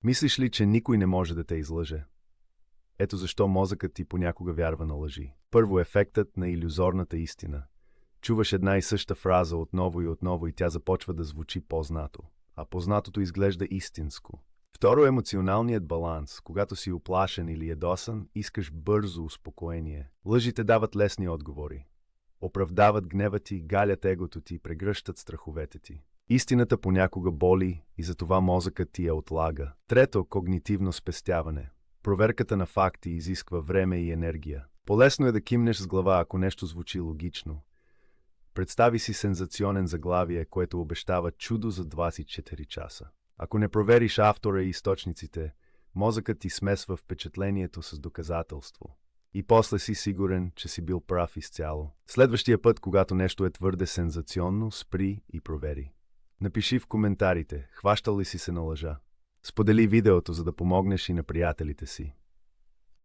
Мислиш ли, че никой не може да те излъже? Ето защо мозъкът ти понякога вярва на лъжи. Първо, ефектът на илюзорната истина. Чуваш една и съща фраза отново и тя започва да звучи познато, а познатото изглежда истинско. Второ, емоционалният баланс. Когато си уплашен или ядосан, искаш бързо успокоение. Лъжите дават лесни отговори. Оправдават гнева ти, галят егото ти, прегръщат страховете ти. Истината понякога боли и затова мозъкът ти я отлага. Трето, когнитивно спестяване. Проверката на факти изисква време и енергия. Полезно е да кимнеш с глава, ако нещо звучи логично. Представи си сензационен заглавие, което обещава чудо за 24 часа. Ако не провериш автора и източниците, мозъкът ти смесва впечатлението с доказателство. И после си сигурен, че си бил прав изцяло. Следващия път, когато нещо е твърде сензационно, спри и провери. Напиши в коментарите, хващал ли си се на лъжа. Сподели видеото, за да помогнеш и на приятелите си.